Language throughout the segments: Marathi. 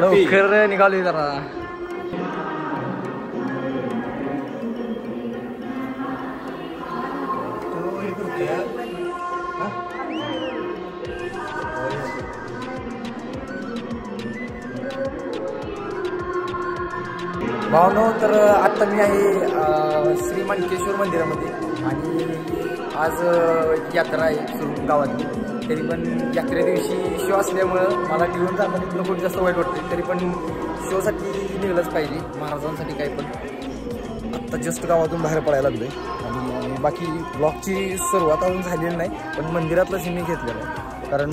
लवकर निघालोय जरा. भावनो, तर आता मी आहे श्री माणकेश्वर मंदिरामध्ये आणि आज यात्रा आहे सुरू गावात. तरी पण यात्रे दिवशी शो असल्यामुळं मला घेऊन जाताना तिथलं खूप जास्त वाईट वाटते. तरी पण शोसाठी निघलंच पाहिजे, महाराजांसाठी काही पण. आत्ता जस्ट गावातून बाहेर पडायला लागलोय आणि बाकी ब्लॉगची सुरुवात अजून झालेली नाही, पण मंदिरातलं सीन मी घेतलेलं आहे. कारण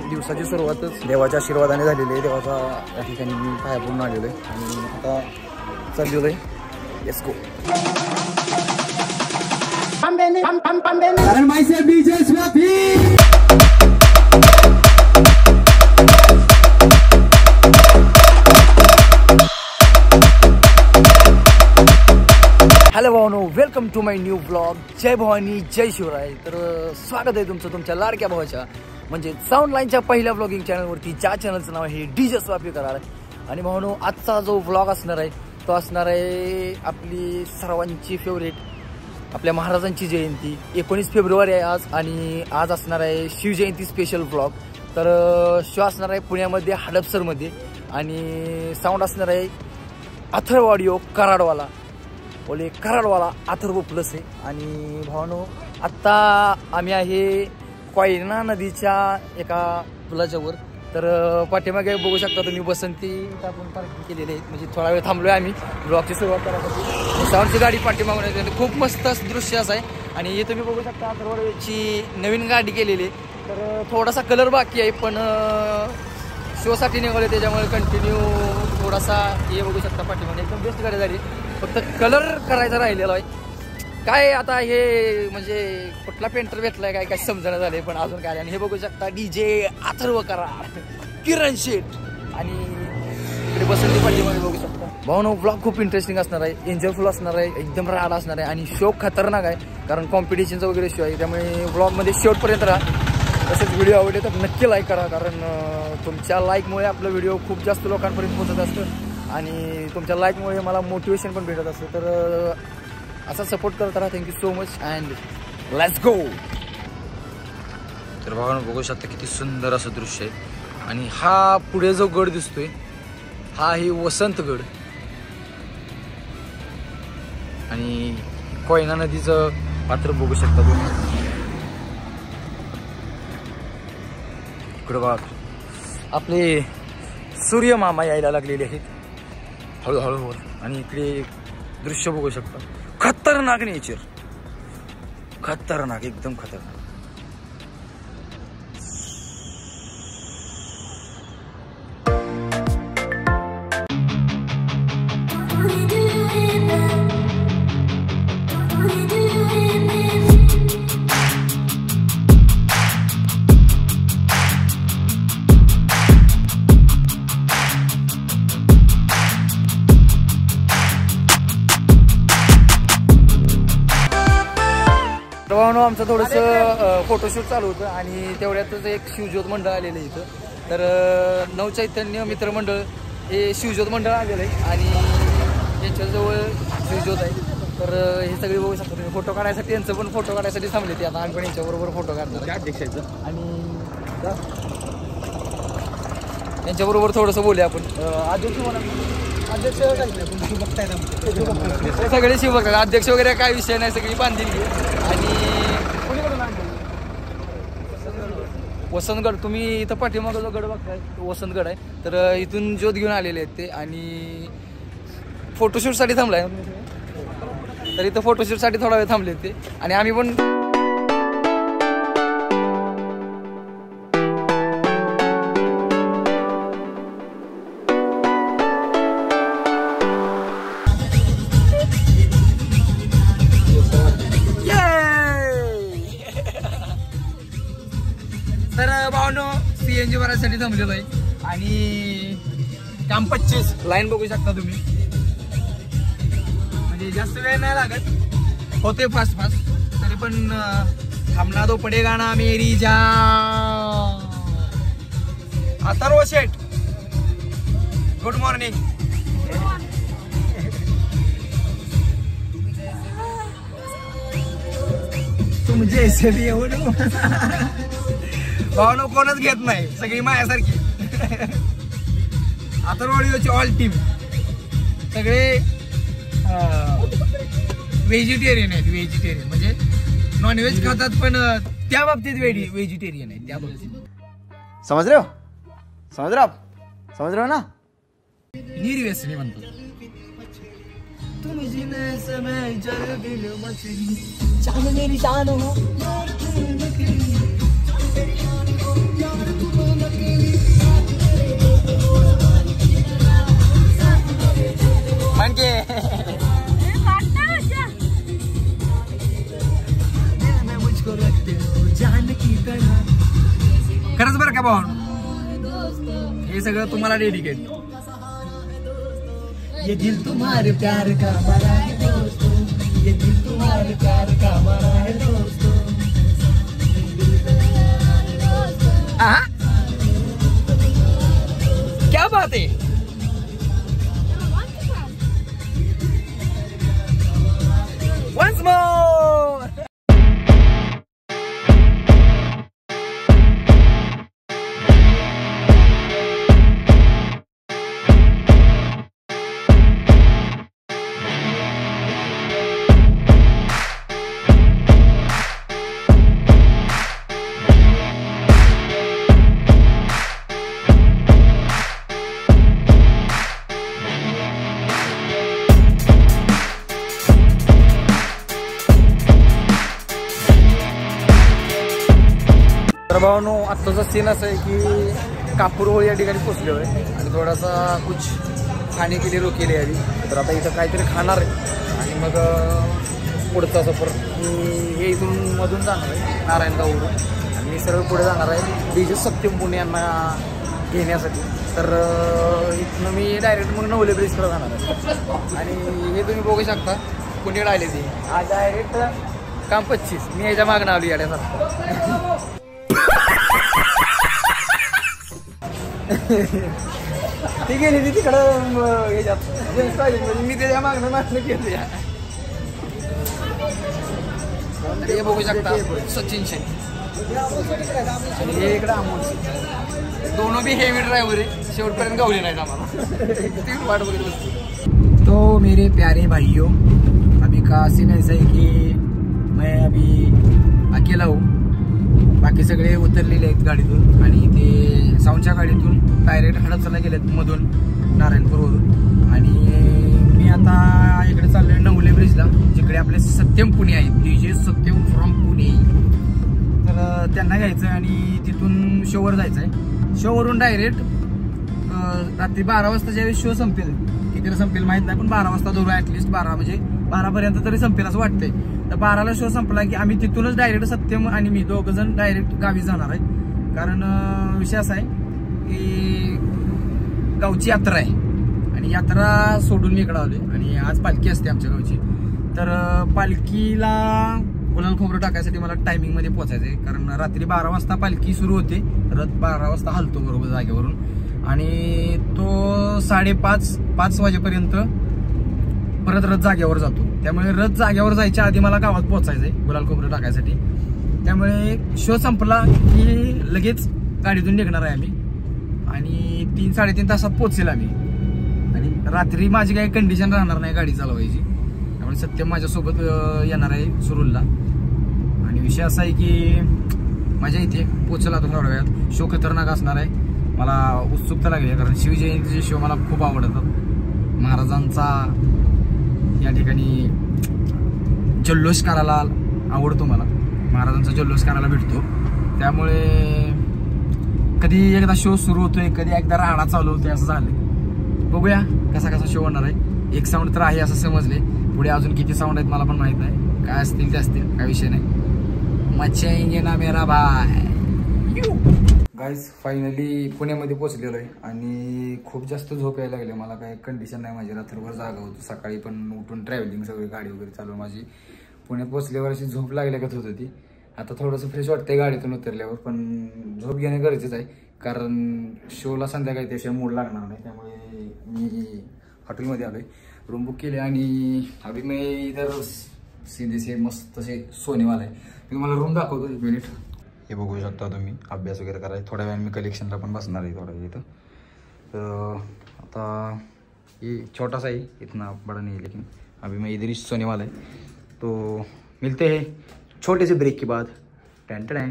दिवसाची सुरुवातच देवाच्या आशीर्वादाने झालेली आहे. देवाचा या ठिकाणी मी पाया पडून आलेलो आहे आणि आता चाललेलो आहे. Let's go. हॅलो भावानो, welcome to my new blog. जय भवानी, जय शिवराय. तर स्वागत आहे तुमचं तुमच्या लाडक्या भावाच्या म्हणजे साऊंड लाईनच्या पहिल्या ब्लॉगिंग चॅनलवरती, ज्या चॅनलचं नाव आहे डीजे स्वापी करार. आणि भावानो, आजचा जो ब्लॉग असणार आहे तो असणार आहे आपली सर्वांची फेवरेट, आपल्या महाराजांची जयंती. 19 फेब्रुवारी आहे आज आणि आज असणार आहे शिवजयंती स्पेशल ब्लॉग. तर शो असणार आहे पुण्यामध्ये हडपसरमध्ये आणि साऊंड असणार आहे अथर्व ऑडिओ कराडवाला, बोले कराडवाला अथर्व प्लस आहे. आणि भावानो, आत्ता आम्ही आहे कोयना नदीच्या एका पुलाच्यावर. तर पाठीमागे बघू शकता तुम्ही बसंती आपण पार्किंग केलेली आहे, म्हणजे थोडा वेळ थांबलोय आम्ही ब्लॉगची सुरुवात करायसाठी. साऊंडची गाडी पाठीमागून येते, खूप मस्त दृश्य असं आहे. आणि हे तुम्ही बघू शकता अथर्वची नवीन गाडी केलेली आहे. तर थोडासा कलर बाकी आहे, पण शोसाठी निघाले त्याच्यामुळे कंटिन्यू थोडासा हे बघू शकता पाठीमागे एकदम बेस्ट गाडी झाली. फक्त कलर करायचा राहिलेला आहे. काय आता हे म्हणजे कुठला पेंटर भेटलाय काय काय समजणं झालंय, पण अजून काय. आणि हे बघू शकता डीजे अथर्व कराड, किरण शेठ आणि इकडे बसंती पाठीमागे बघू शकता. भावनो, ब्लॉग खूप इंटरेस्टिंग असणार आहे, एन्जॉयफुल असणार आहे, एकदम राड असणार आहे आणि शो खतरनाक आहे. कारण कॉम्पिटिशनचा वगैरे शो आहे, त्यामुळे ब्लॉगमध्ये शेवटपर्यंत राहा. तसेच व्हिडिओ आवडले तर नक्की लाईक करा, कारण तुमच्या लाईकमुळे आपलं व्हिडिओ खूप जास्त लोकांपर्यंत पोहोचत असतं आणि तुमच्या लाईकमुळे मला मोटिवेशन पण भेटत असतं. तर असा सपोर्ट करत राहा. Thank you so much and let's go. तर बघू शकता किती सुंदर असं दृश्य आहे. आणि हा पुढे जो गड दिसतोय हा आहे वसंतगड आणि कोयना नदीचं पात्र बघू शकता तुम्ही. इकडे बघा आपले सूर्य मामा यायला लागलेले आहेत हळूहळू. आणि इकडे दृश्य बघू शकता, खतरनाक नेचर, खतरनाक, एकदम खतरनाक. आमचं थोडंसं फोटोशूट चालू होतं आणि तेवढ्यातच एक शिवज्योत मंडळ आलेलं आहे इथं. तर नवचैतन्य मित्रमंडळ हे शिवज्योत मंडळ आलेलं आहे आणि यांच्याजवळ शिवज्योत आहे. तर हे सगळे बघू शकता तुम्ही. फोटो काढायसाठी यांचं पण फोटो काढायसाठी थांबले ते. आता आम्ही पण यांच्याबरोबर फोटो काढणार अध्यक्षाचं आणि यांच्याबरोबर थोडंसं बोलूया आपण. अध्यक्ष म्हणा, अध्यक्ष सगळे शिवभक्त, अध्यक्ष वगैरे काय विषय नाही, सगळी बांधील. आणि वसंतगड, तुम्ही इथं पाठीमागं जो गड बघताय तो वसंतगड आहे. तर इथून ज्योत घेऊन आलेले आहेत ते आणि फोटोशूटसाठी थांबलाय. तर इथं फोटोशूटसाठी थोडा वेळ थांबले ते आणि आम्ही पण सीएनजी भरायसाठी थांबलेलो आहे आणि काम 25 लाईन बघू शकता तुम्ही. म्हणजे जास्त वेळ नाही लागत, होते फास्ट फास्ट. तरी पण थांबना दो पडेगा ना मेरी जान. अथर्व शेठ, गुड मॉर्निंग. तुम जैसे भी हो ना भावना कोणच घेत नाही, सगळी माझ्यासारखी. अथर्वची ऑल टीम सगळे व्हेजिटेरियन आहेत. व्हेजिटेरियन म्हणजे नॉनव्हेज खातात पण त्या बाबतीत व्हेजिटेरियन आहेत त्या बाबतीत. समज रहे हो, समज रहे हो ना. निर्व्यसनी म्हणतो. तुम जिन्हें समय जल दिल मछली जान मेरी जान हो. म्हणजे खरंच बरं का भाऊ, हे सगळं तुम्हाला डेडिकेट. ये दिल तुम्हारे प्यार का मरा है दोस्तों, ये दिल तुम्हारे प्यार का मरा है दोस्तों. क्या बात है. Once more. तर भावानो, आत्ताचा सीन असं आहे की कापूरहोळ या ठिकाणी पोचलो आहे आणि थोडासा कुछ खाणे के लिए रोकेले आधी. तर आता इथं काहीतरी खाणार आहे आणि मग पुढचा सफर हे इथून मधून जाणार आहे नारायणगाववरून आणि मी सरळ पुढे जाणार आहे डीजे सत्यम पुणे यांना घेण्यासाठी. तर इथनं मी डायरेक्ट मग नवले ब्रिजकडे जाणार आहे आणि हे तुम्ही बघू शकता पुण्याकडे आले ते आज डायरेक्ट काम 25. मी याच्या मागणं आलो याड्यासारखं. ती गेली ती तिकडं याच्यात मी त्याच्या मागणं केलं. हे बघू शकता सचिन शेठ आणि हे इकडं अमोल. दोनों भी हेवी ड्राइवर आहे, शेवटपर्यंत गावले नाहीत आम्हाला. वाट बघत बसतो. तो मेरे प्यारे भाइयों, अभी का सीन ऐसा है कि मैं अभी अकेला हूँ. बाकी सगळे उतरलेले आहेत गाडीतून आणि ते साऊंडच्या गाडीतून डायरेक्ट हडपसरला गेलेत मधून नारायणपूरवरून. आणि मी आता इकडे चाललोय नवले ब्रिजला, जिकडे आपले सत्यम पुणे आहेत, डीजे सत्यम फ्रॉम पुणे. तर त्यांना घ्यायचं आणि तिथून शोवर जायचं आहे. शोवरून डायरेक्ट रात्री 12 वाजता ज्यावेळेस शो संपेल, कितीला संपेल माहीत नाही, पण 12 वाजता धरू ॲटलिस्ट 12 म्हणजे 12पर्यंत तरी संपेल असं वाटतंय. तर 12ला शो संपला की आम्ही तिथूनच डायरेक्ट सत्यम आणि मी दोघं जण डायरेक्ट गावी जाणार आहे. कारण विषय असा आहे की गावची यात्रा आहे आणि यात्रा सोडून मी इकडं आलोय आणि आज पालखी असते आमच्या गावची. तर पालखीला गुलाल खोबरं टाकायसाठी मला टायमिंगमध्ये पोचायचं आहे. कारण रात्री 12 वाजता पालखी सुरू होते, रथ 12 वाजता हलतो बरोबर जागेवरून आणि तो 5:30 वाजेपर्यंत परत रथ जागेवर जातो. त्यामुळे रथ जागेवर जायच्या आधी मला गावात पोहोचायचंय गुलाल खोबरं टाकायसाठी. त्यामुळे शो संपला की लगेच गाडीतून निघणार आहे आम्ही आणि 3-3.5 तासात पोहोचेल आम्ही. आणि रात्री माझी काही कंडिशन राहणार नाही गाडी चालवायची, त्यामुळे सत्यम माझ्यासोबत येणार आहे सुरूलला. आणि विषय असा आहे की माझ्या इथे पोचला आता थोड्या वेळात. शो खतरनाक असणार आहे, मला उत्सुकता लागली आहे कारण शिवजयंतीचे शो मला खूप आवडतात. महाराजांचा या ठिकाणी जल्लोष करायला आवडतो, मला महाराजांचा जल्लोष करायला भेटतो. त्यामुळे कधी एकदा शो सुरू होतोय, कधी एकदा राहणा चालू होतोय, असं झालंय. बघूया कसा कसा शो होणार आहे. एक साऊंड तर आहे असं समजले, पुढे अजून किती साऊंड आहेत मला पण माहित नाही. काय असतील ते असतील, काय विषय नाही. मचाएंगे ना मेरा भाई. गाईज फायनली पुण्यामध्ये पोहोचलेलो आहे आणि खूप जास्त झोप यायला लागली. मला काही कंडिशन नाही माझी, रात्रभर जागा होतो. सकाळी पण उठून ट्रॅव्हलिंग सगळी गाडी वगैरे चालू माझी पुण्यात पोचल्यावर अशी झोप लागल्यागत होत होती. आता थोडंसं फ्रेश वाटतंय गाडीतून उतरल्यावर, पण झोप घेणं गरजेचं आहे कारण शोला संध्याकाळी त्याशिवाय मूड लागणार नाही. त्यामुळे मी हॉटेलमध्ये आलोय, रूम बुक केली आणि अभी मी इधर सीधे से मस्त असे सोनेवाला आहे. मी तुम्हाला रूम दाखवतो, 1 मिनिट. हे बघू शकता तुम्ही, अभ्यास वगैरे करायचं. थोड्या वेळाने मी कलेक्शनला पण बसणार आहे थोडा वेळ इथं. तर आता ये छोटा सा ही, इतना बड़ा नहीं है, लेकिन अभी मैं इधर ही सोने वाला है. तो मिलते हैं छोटे से ब्रेक के बाद. टॅन टॅन.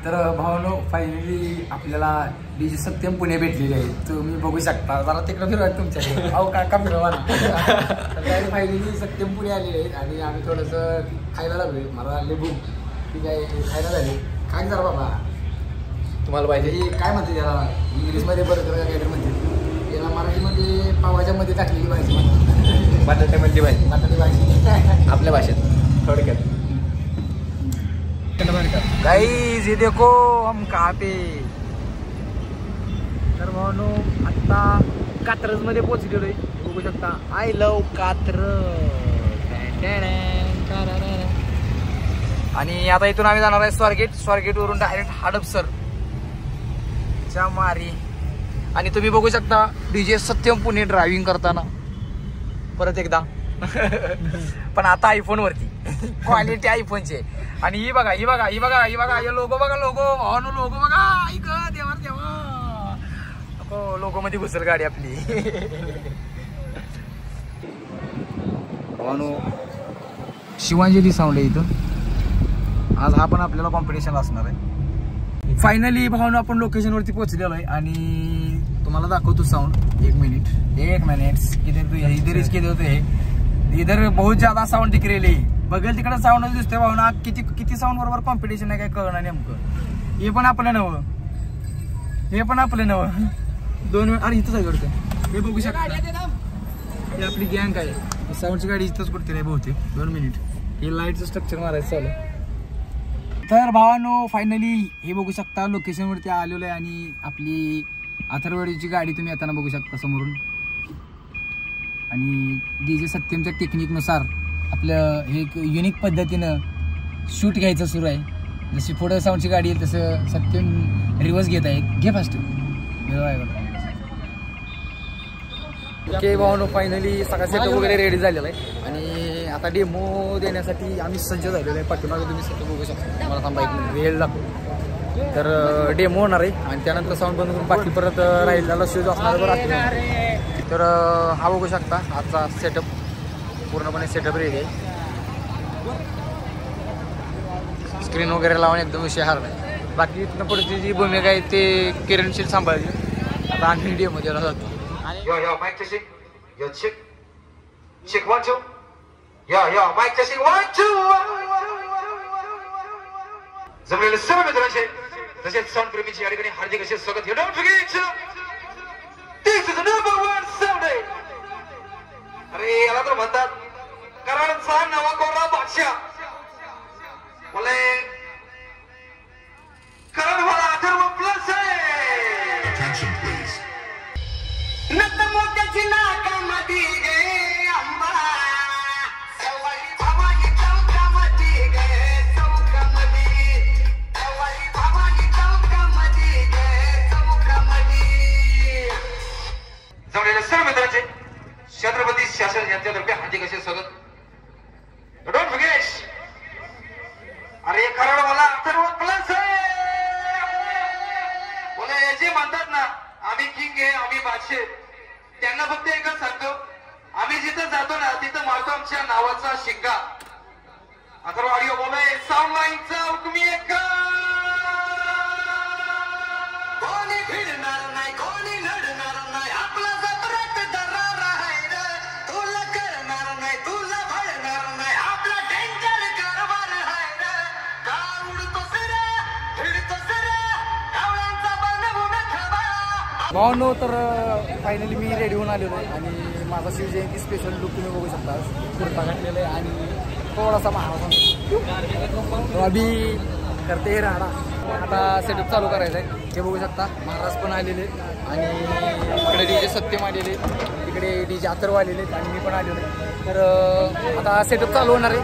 तर भावनो फायनली आपल्याला डीजे सत्यम पुणे भेटलेले आहे. तुम्ही बघू शकता, जरा तिकडं फिरवा तुमच्याकडे. अहो काका फिरवा ना. तर फायनली सत्यम पुणे आलेले आहेत आणि आम्ही थोडंसं खायला लागलोय. मला आले भूक, ठीक आहे, खायला झाले. काय जरा बाबा, तुम्हाला पाहिजे काय म्हणते त्याला, इंग्लिशमध्ये बर्गर का काहीतरी म्हणते, याला मराठीमध्ये पावाच्या मध्ये टाकलेली भाजी म्हणते, बटाट्यामधली भाजी, बटाटी भाजी आपल्या भाषेत थोडक्यात. गाइस ये देखो हम कहाँ पे. तर भावनो आता कात्रज मध्ये पोहोचलेलो आहे, बघू शकता. I love Katraj. आणि आता इथून आम्ही जाणार आहे स्वारगेट वरून डायरेक्ट हडपसर च्या मारी. आणि तुम्ही बघू शकता डीजे सत्यम पुणे ड्रायव्हिंग करताना परत एकदा. पण आता आयफोन वरती, क्वालिटी आयफोनची. आणि ही बघा, ही बघा, ही बघा, ही बघा, हे लोगो बघा, लोगो भावानो, लोगो बघा. ऐक देवा देवा, नको लोगो मध्ये घुसल गाडी आपली. भावानो शिवांजली साऊंड आहे इथं. आज हा पण आपल्याला कॉम्पिटिशन असणार आहे. फायनली भावानो आपण लोकेशन वरती पोहोचलेलो आहे आणि तुम्हाला दाखवतो साऊंड. 1 मिनिट इधर बहुत ज्यादा साऊंड दिख रही है. बघेल तिकडे साऊंड दिसतोय भावना. किती साऊंड बरोबर कॉम्पिटिशन आहे काय कळणार नेमकं. हे पण आपलं नवं, हे पण आपलं नवं. 2 मिनिट. अरे इथंच आहे घडतं, हे बघू शकता. हे आपली गँग आहे, साऊंडची गाडी इथंच कुठते नाही बहुतेक. 2 मिनिट. हे लाईटचं स्ट्रक्चर मारायचं चालू. तर भावानो फायनली हे बघू शकता लोकेशन वरती आलेलो आहे आणि आपली अथर्वडीची गाडी तुम्ही येताना बघू शकता समोरून. आणि डीजे सत्यमच्या टेक्निकनुसार आपलं हे एक युनिक पद्धतीनं शूट घ्यायचं सुरू आहे. जशी पुढं साऊंडची गाडी आहे तसं सत्यम रिवर्स घेत आहे. घे फास्ट. ओके भावानो फायनली सगळा सेटअप वगैरे रेडी झालेला आहे आणि आता डेमो देण्यासाठी आम्ही सज्ज झालेलो आहे. पाठीमागे तुम्ही सेटअप बघू शकता. मला थांबा 1 मिनिट, वेळ लागतो. तर डेमो होणार आहे आणि त्यानंतर साऊंड बंद करून बाकी परत राहिलेला शूज असणार बरं. तर हा बघू शकता आजचा सेटअप, पूर्णपणे सेटअप रेडी आहे. स्क्रीन वगैरे लावून एकदम विषय हार नाही. बाकी इथनं पुढची जी भूमिका आहे ते किरणशील सांभाळली. आता आम्ही डेमो द्यायला जातो. Mic testing. Yo, check 1 2. Yo, mic testing 1 2. जमलेले सर्व मित्रांचे तसेच साऊंड प्रेमीची या ठिकाणी हार्दिक असे स्वागत. You don't forget, this is the #1 sound. अरे याला तर म्हणतात कराडचा नवा कोरा बादशाह. बोले कराड वाला अथर्व प्लस आहे. Attention please. नतमोक्याची नाकामध्ये गे अंबा, सवाई भवानी चौकामध्ये गे चौकामध्ये, सवाई भवानी चौकामध्ये गे चौकामध्ये. जमलेल्या सर्व मित्रांचे छत्रपती शासन यांच्यातर्फे हार्दिक असे स्वागत. Don't forget. अरे कराड मला अथर्व प्लस आहे. बोले जे म्हणतात ना आम्ही किंग आहे, आम्ही बादशाह, त्यांना फक्त एकच सांगतो, आम्ही जिथं जातो ना तिथं मारतो आमच्या नावाचा शिक्का. अथर्व ऑडिओ बोलाय साऊंड लाईनचा तुम्ही एक. कोणी भिडणार नाही, कोणी लढणार नाही, आपला जबराट दरार आहे रे. तुला करणार नाही, तुला भळणार नाही, आपला डेंजर कारभार आहे रे. का उडतोस रे, भिडतोस रे, डावळ्यांचा बनवून ठेवा. भावनो तर फायनली मी रेडी होऊन आलेलो आहे आणि माझा शिवजयंती स्पेशल लुक तुम्ही बघू शकता. कुर्ता घातलेला आहे आणि थोडासा महाराज अभी करते राडा. आता सेटअप चालू करायचा आहे. हे बघू शकता महाराज पण आलेले आणि इकडे डीजे सत्यम आलेले, तिकडे डीजे अथर्व आलेले आणि मी पण आलेलो आहे. तर आता सेटअप चालू होणार आहे.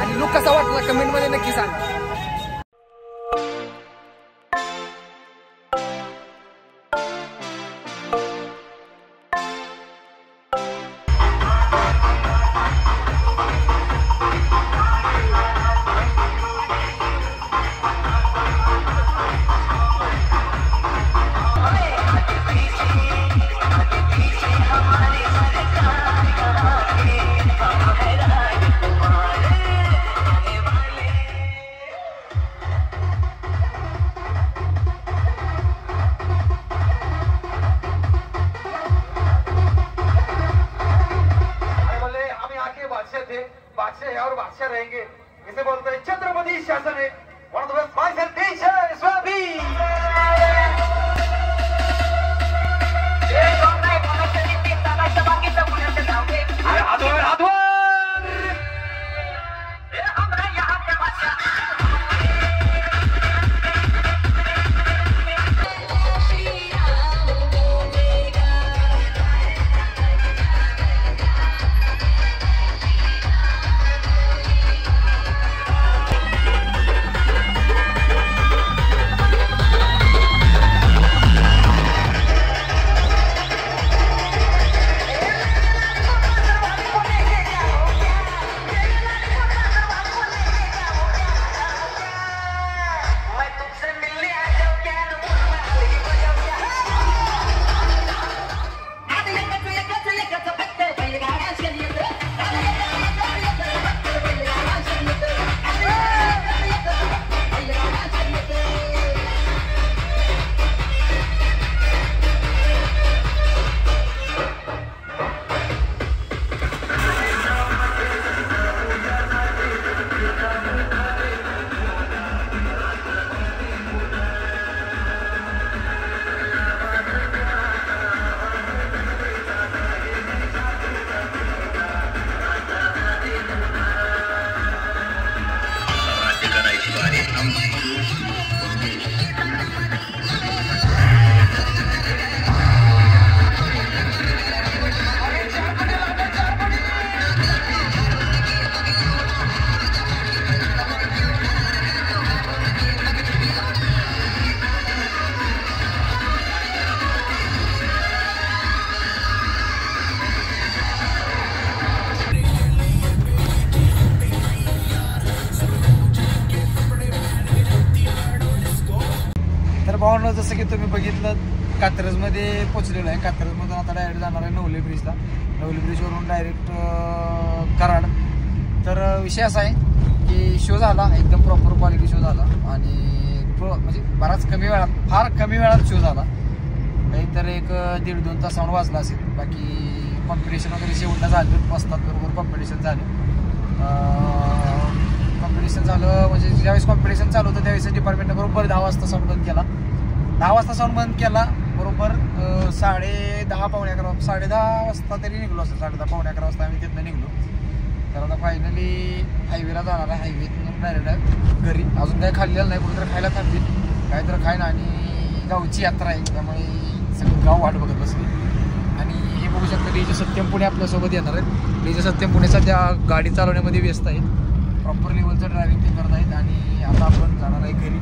आणि लुक कसा वाटला कमेंटमध्ये नक्की सांगा. बादशाह है और बादशाह रहेंगे. इसे बोलते हैं छत्रपति शासन है. One of the best mice and teacher Swami. भावांनो जसं की तुम्ही बघितलं कात्रजमध्ये पोचलेलो आहे. कात्रजमधून आता डायरेक्ट जाणार आहे नवले ब्रिजला. नवले ब्रिजवरून डायरेक्ट कराड. तर विषय असा आहे की शो झाला एकदम प्रॉपर क्वालिटी शो झाला आणि म्हणजे बराच कमी वेळात फार कमी वेळात शो झाला. काहीतरी एक 1.5-2 तासावर वाजला असेल. बाकी कॉम्पिटिशन वगैरे शेवटला झालं वाजतात बरोबर कॉम्पिटिशन झालं. कॉम्पिटिशन झालं म्हणजे ज्यावेळेस कॉम्पिटिशन चालू होतं त्यावेळेस डिपार्टमेंटनं बरोबर 10 वाजता साऊंड बंद केला. 10 वाजता साऊंड बंद केला बरोबर 10:30 पावणे 11 10:30 वाजता तरी निघलो असं 10:30 पावणे 11 वाजता आम्ही तिथनं निघलो. तर आता फायनली हायवेला जाणार आहे. हायवेतून डायरेक्ट घरी. अजून काही खाल्लेलं नाही. कुठेतरी खायला थांबतील काय तर खायला. आणि गावची यात्रा आहे त्यामुळे सगळं गाव वाट बघत बसले. आणि हे बघू शकता डीजे सत्यम पुणे आपल्यासोबत येणार आहेत. डीजे सत्यम पुणे सध्या गाडी चालवण्यामध्ये व्यस्त आहेत. प्रॉपर लेवलचं ड्रायव्हिंग ते करत आहेत. आणि आता आपण जाणार आहे घरी.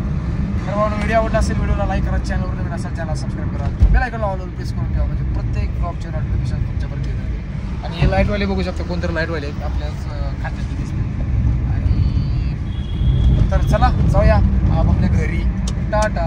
तर म्हणून व्हिडिओ आवडला असेल व्हिडिओला लाईक करा. चॅनलवर नवीन असेल चॅनल सबस्क्राईब करा. बेल आयकॉनला ऑल प्रेस करून ठेवा म्हणजे प्रत्येक ब्लॉगचे नोटिफिकेशन तुमच्यापर्यंत येणार. आणि हे लाईटवाले बघू शकता कोणतरी लाईटवाले आहेत आपल्याच खात्यात दिसते. आणि तर चला जाऊया आपल्या घरी. टाटा.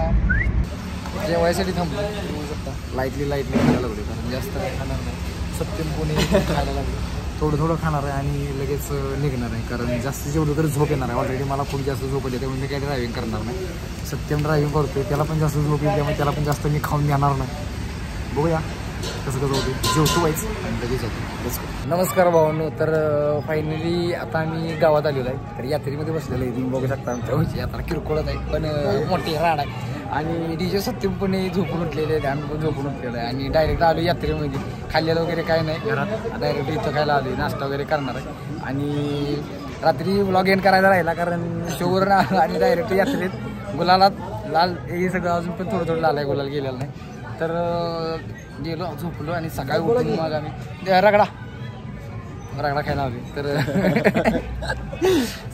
जेवायसाठी थांबलो बघू शकता. लाईटली खायला लागले कारण जास्त काही खाणार नाही. सत्यम पुणे खायला लागले. थोडं खाणार आहे आणि लगेच निघणार आहे कारण जास्त जेवढं तरी झोप येणार आहे. ऑलरेडी मला खूप जास्त झोप येते त्यामुळे मी काही ड्रायव्हिंग करणार नाही. सत्यम ड्रायव्हिंग करतोय त्याला पण जास्त झोप येते त्यामुळे त्याला पण जास्त मी खाऊन घेणार नाही. बघूया कसं होते. जेवतो व्हायचं आणि लगेच होतो. नमस्कार भावांनो. तर फायनली आता आम्ही गावात आलेलो आहे. तर यात्रेमध्ये बसलेलं आहे. तुम्ही बघू शकता आमच्या यात्रा किरकोळच आहे पण मोठी राड आहे. आणि डीजे सत्यम पुणे झोपून उठलेले आहेत. आम्ही पण झोपून उठलेलं आहे आणि डायरेक्ट आलो यात्रेमध्ये. खाल्लेलं वगैरे काय नाही घरात डायरेक्ट इथं खायला आलो. नाश्ता वगैरे करणार आहे. आणि रात्री व्लॉग एंड करायला राहिला कारण शोवर आणि डायरेक्ट यात्रेत गुलालात लाल हे सगळं अजून पण थोडं लाल आहे. गुलाल गेलेलं नाही. तर गेलो झोपलो आणि सकाळी उठून मग आम्ही रगडा रगडा खायला आले. तर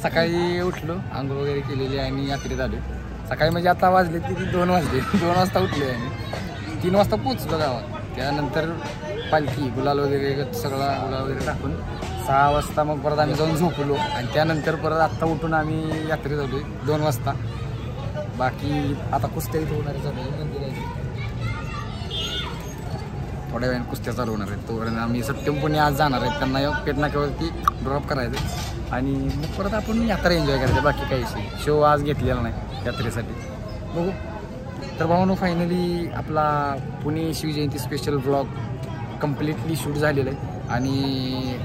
सकाळी उठलो, आंघोळ वगैरे केलेली आणि यात्रेत आलो. सकाळी म्हणजे आता वाजले किती 2 वाजले. 2 वाजता उठले आणि 3 वाजता पोचलो गावात. त्यानंतर पालखी गुलाल वगैरे सगळा गुलाल वगैरे टाकून 6 वाजता मग परत आम्ही जाऊन झोपलो आणि त्यानंतर परत आत्ता उठून आम्ही यात्रेत आलो 2 वाजता. बाकी आता कुस्त्या इथं होणार आहे, थोड्या वेळाने कुस्त्या चालू होणार आहेत. तोपर्यंत आम्ही सत्यम पुणे आज जाणार आहेत, त्यांना पेटनाक्यावरती ड्रॉप करायचं आणि मग परत आपण यात्रा एन्जॉय करायचं. बाकी काही शो आज घेतलेला नाही यात्रेसाठी, बघू. तर भावांनो, फायनली आपला Pune Shivjayanti special vlog completely shoot झालेलं आहे आणि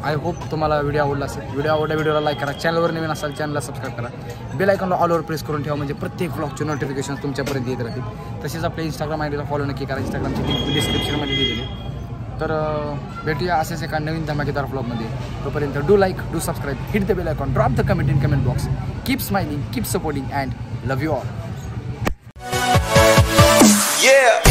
आय होप तुम्हाला व्हिडिओ आवडला असेल. व्हिडिओला लाईक करा, चॅनलवर नवीन असाल चॅनलला सबस्क्राईब करा, बेल आयकॉनला ऑलवर प्रेस करून ठेवा म्हणजे प्रत्येक व्लॉगचे नोटिफिकेशन तुमच्यापर्यंत येत राहतील. तसेच आपल्या इंस्टाग्राम आयडीला फॉलो नक्की करा, इंस्टाग्रामची लिंक डिस्क्रिप्शनमध्ये दिलेली. तर भेटूया असेच एका नवीन धमाकेदार व्लॉगमध्ये. तोपर्यंत do like, do subscribe, hit the bell icon, drop the comment in comment box. Keep smiling, keep supporting and love you all. Yeah.